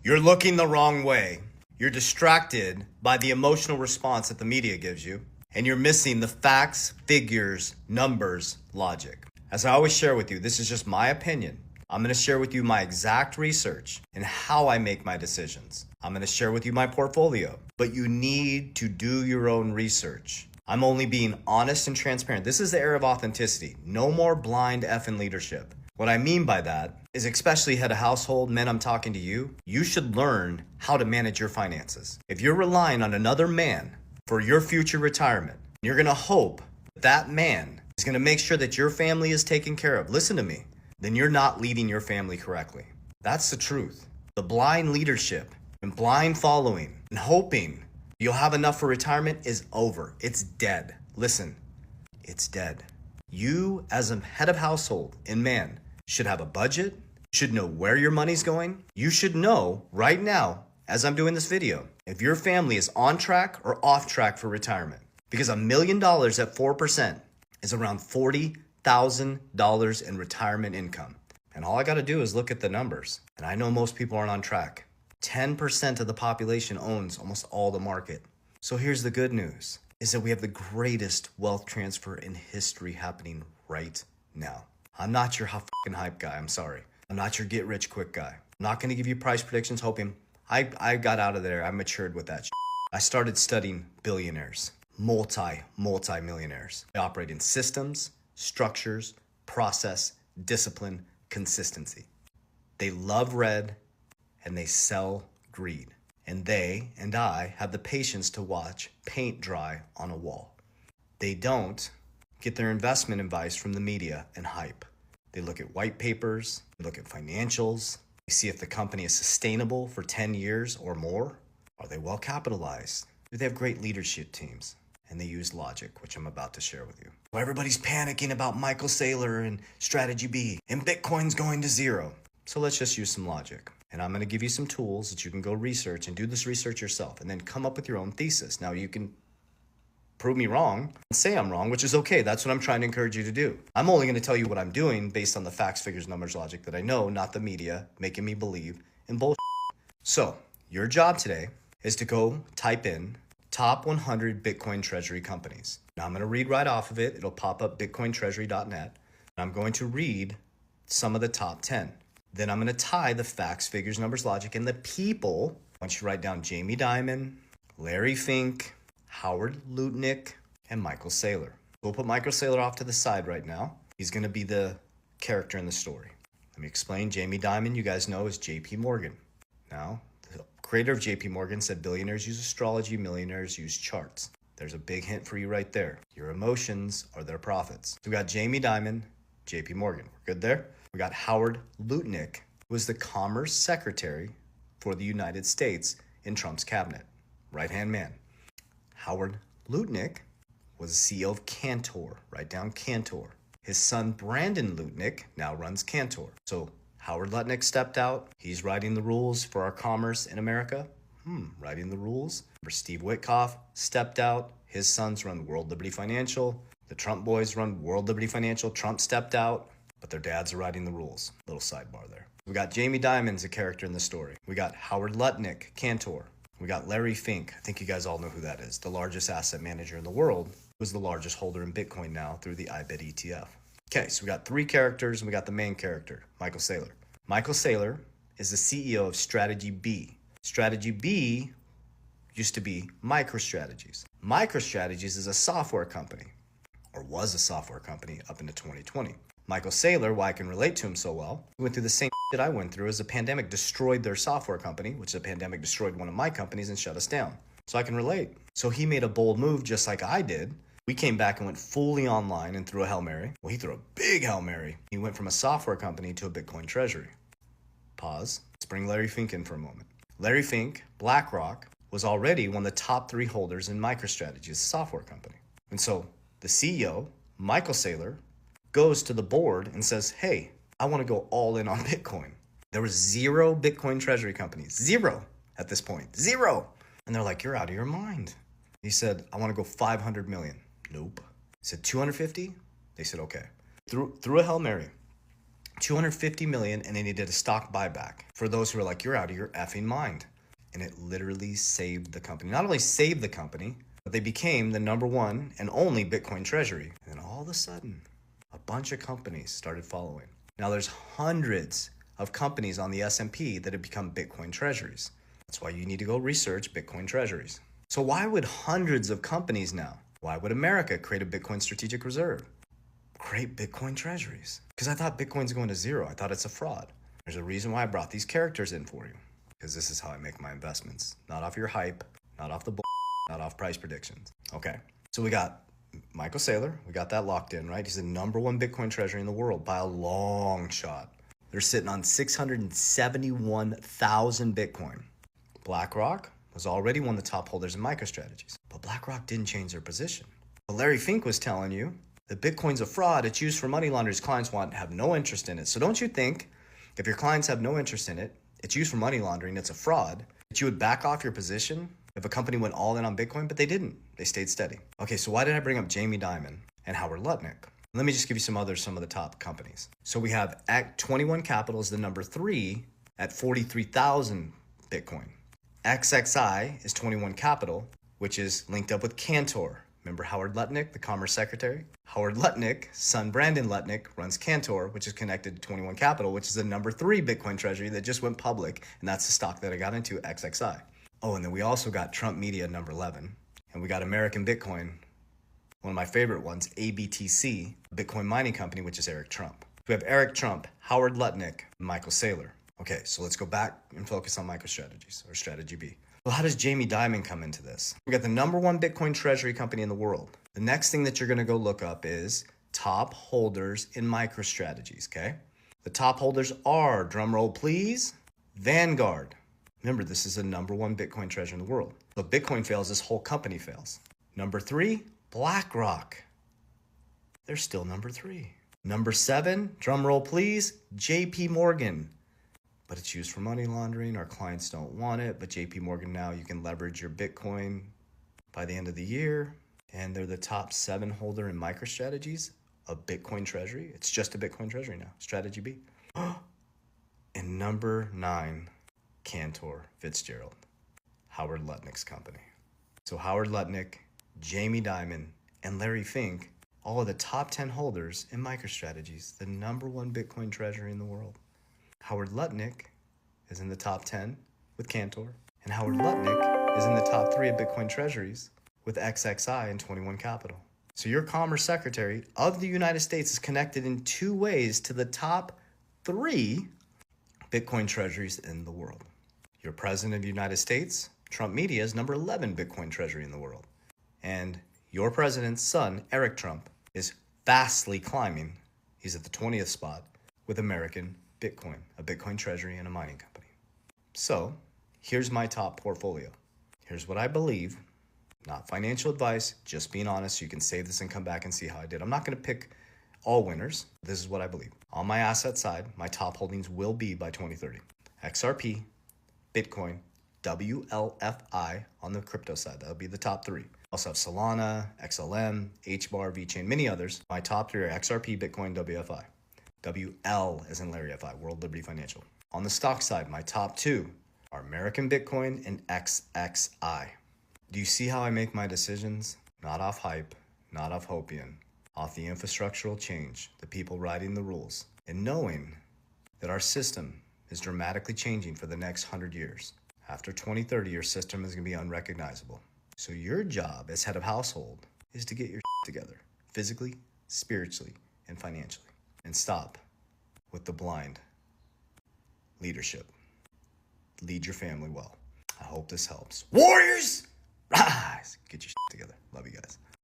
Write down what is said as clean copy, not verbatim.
You're looking the wrong way. You're distracted by the emotional response that the media gives you, and you're missing the facts, figures, numbers, logic. As I always share with you, this is just my opinion. I'm going to share with you my exact research and how I make my decisions. I'm going to share with you my portfolio, but you need to do your own research. I'm only being honest and transparent. This is the era of authenticity. No more blind effing leadership. What I mean by that is, especially head of household, men, I'm talking to you, you should learn how to manage your finances. If you're relying on another man for your future retirement, you're going to hope that man is going to make sure that your family is taken care of. Listen to me. Then you're not leading your family correctly. That's the truth. The blind leadership and blind following and hoping you'll have enough for retirement is over. It's dead. Listen, it's dead. You, as a head of household and man, should have a budget, should know where your money's going. You should know right now, as I'm doing this video, if your family is on track or off track for retirement. Because $1 million at 4% is around $40,000 in retirement income. And all I got to do is look at the numbers. And I know most people aren't on track. 10% of the population owns almost all the market. So here's the good news, is that we have the greatest wealth transfer in history happening right now. I'm not your fucking hype guy, I'm sorry. I'm not your get rich quick guy. I'm not going to give you price predictions hoping. I got out of there, I matured with that shit. I started studying billionaires, multi-millionaires. They operate in systems, structures, process, discipline, consistency. They love red and they sell greed. And they and I have the patience to watch paint dry on a wall. They don't get their investment advice from the media and hype. They look at white papers, they look at financials, they see if the company is sustainable for 10 years or more. Are they well capitalized? Do they have great leadership teams? And they use logic, which I'm about to share with you. Well, everybody's panicking about Michael Saylor and Strategy B, and Bitcoin's going to zero. So let's just use some logic. And I'm going to give you some tools that you can go research and do this research yourself and then come up with your own thesis. Now you can prove me wrong and say I'm wrong, which is okay. That's what I'm trying to encourage you to do. I'm only going to tell you what I'm doing based on the facts, figures, numbers, logic that I know, not the media making me believe in bullshit. So your job today is to go type in top 100 Bitcoin treasury companies. Now I'm going to read right off of it. It'll pop up bitcointreasury.net. And I'm going to read some of the top 10. Then I'm going to tie the facts, figures, numbers, logic, and the people. I want you to write down Jamie Dimon, Larry Fink, Howard Lutnick, and Michael Saylor. We'll put Michael Saylor off to the side right now. He's going to be the character in the story. Let me explain. Jamie Dimon, you guys know, is JP Morgan. Now, the creator of JP Morgan said billionaires use astrology, millionaires use charts. There's a big hint for you right there. Your emotions are their profits. So we got Jamie Dimon, JP Morgan. We're good there? We got Howard Lutnick, who was the Commerce Secretary for the United States in Trump's cabinet. Right-hand man. Howard Lutnick was the CEO of Cantor. Write down Cantor. His son, Brandon Lutnick, now runs Cantor. So Howard Lutnick stepped out. He's writing the rules for our commerce in America. Writing the rules. Steve Witkoff stepped out. His sons run World Liberty Financial. The Trump boys run World Liberty Financial. Trump stepped out, but their dads are writing the rules. Little sidebar there. We got Jamie Dimon's a character in the story. We got Howard Lutnick, Cantor. We got Larry Fink. I think you guys all know who that is. The largest asset manager in the world, who's the largest holder in Bitcoin now through the IBIT ETF. Okay, so we got three characters and we got the main character, Michael Saylor. Michael Saylor is the CEO of Strategy B. Strategy B used to be MicroStrategies. MicroStrategies is a software company, or was a software company up into 2020. Michael Saylor, why I can relate to him so well, he went through the same that I went through as the pandemic destroyed their software company, which the pandemic destroyed one of my companies and shut us down. So I can relate. So he made a bold move just like I did. We came back and went fully online and threw a Hail Mary. Well, he threw a big Hail Mary. He went from a software company to a Bitcoin treasury. Pause. Let's bring Larry Fink in for a moment. Larry Fink, BlackRock, was already one of the top 3 holders in MicroStrategy, a software company. And so the CEO, Michael Saylor, goes to the board and says, hey, I want to go all in on Bitcoin. There was 0 Bitcoin treasury companies. 0 at this point. 0. And they're like, you're out of your mind. He said, I want to go 500 million. Nope. He said 250? They said, okay. Threw a Hail Mary. $250 million, and then he did a stock buyback for those who are like, you're out of your effing mind. And it literally saved the company. Not only saved the company, but they became the number one and only Bitcoin treasury. And then all of a sudden, a bunch of companies started following. Now there's hundreds of companies on the S&P that have become Bitcoin treasuries. That's why you need to go research Bitcoin treasuries. So why would hundreds of companies now, why would America create a Bitcoin strategic reserve? Create Bitcoin treasuries. Because I thought Bitcoin's going to zero. I thought it's a fraud. There's a reason why I brought these characters in for you. Because this is how I make my investments. Not off your hype, not off the not off price predictions. Okay, so we got Michael Saylor. We got that locked in, right? He's the number one Bitcoin treasury in the world by a long shot. They're sitting on 671,000 Bitcoin. BlackRock was already one of the top holders in MicroStrategies. But BlackRock didn't change their position. But Larry Fink was telling you that Bitcoin's a fraud. It's used for money launderers. Clients have no interest in it. So don't you think if your clients have no interest in it, it's used for money laundering, it's a fraud, that you would back off your position if a company went all in on Bitcoin? But they didn't. They stayed steady. Okay, so why did I bring up Jamie Dimon and Howard Lutnick? Let me just give you some of the top companies. So we have 21 Capital is the number 3 at 43,000 Bitcoin. XXI is 21 Capital, which is linked up with Cantor. Remember Howard Lutnick, the Commerce Secretary? Howard Lutnick, son Brandon Lutnick, runs Cantor, which is connected to 21 Capital, which is the number 3 Bitcoin treasury that just went public, and that's the stock that I got into, XXI. Oh, and then we also got Trump Media, number 11, and we got American Bitcoin, one of my favorite ones, ABTC, a Bitcoin mining company, which is Eric Trump. We have Eric Trump, Howard Lutnick, and Michael Saylor. Okay, so let's go back and focus on MicroStrategies, or Strategy B. Well, how does Jamie Dimon come into this? We got the number one Bitcoin treasury company in the world. The next thing that you're going to go look up is top holders in MicroStrategies, okay? The top holders are, drumroll please, Vanguard. Remember, this is the number one Bitcoin treasury in the world. So if Bitcoin fails, this whole company fails. Number 3, BlackRock. They're still number 3. Number 7, drumroll please, JP Morgan. But it's used for money laundering. Our clients don't want it. But JP Morgan now, you can leverage your Bitcoin by the end of the year. And they're the top 7 holder in MicroStrategies of Bitcoin treasury. It's just a Bitcoin treasury now, Strategy B. And number 9, Cantor Fitzgerald, Howard Lutnick's company. So Howard Lutnick, Jamie Dimon, and Larry Fink, all of the top 10 holders in MicroStrategies, the number one Bitcoin treasury in the world. Howard Lutnick is in the top 10 with Cantor, and Howard Lutnick is in the top 3 of Bitcoin treasuries with XXI and 21 Capital. So your Commerce Secretary of the United States is connected in 2 ways to the top 3 Bitcoin treasuries in the world. Your President of the United States, Trump Media, is number 11 Bitcoin treasury in the world. And your president's son, Eric Trump, is fastly climbing. He's at the 20th spot with American Bitcoin, a Bitcoin treasury and a mining company. So here's my top portfolio. Here's what I believe, not financial advice, just being honest. You can save this and come back and see how I did. I'm not going to pick all winners. This is what I believe. On my asset side, my top holdings will be by 2030. XRP, Bitcoin, WLFI on the crypto side. That'll be the top 3. Also have Solana, XLM, HBAR, VeChain, many others. My top 3 are XRP, Bitcoin, WFI. WL as in Larry FI, World Liberty Financial. On the stock side, my top 2 are American Bitcoin and XXI. Do you see how I make my decisions? Not off hype, not off hopium, off the infrastructural change, the people writing the rules, and knowing that our system is dramatically changing for the next 100 years. After 2030, your system is going to be unrecognizable. So your job as head of household is to get your together, physically, spiritually, and financially. And stop with the blind leadership. Lead your family well. I hope this helps. Warriors, rise! Get your together. Love you guys.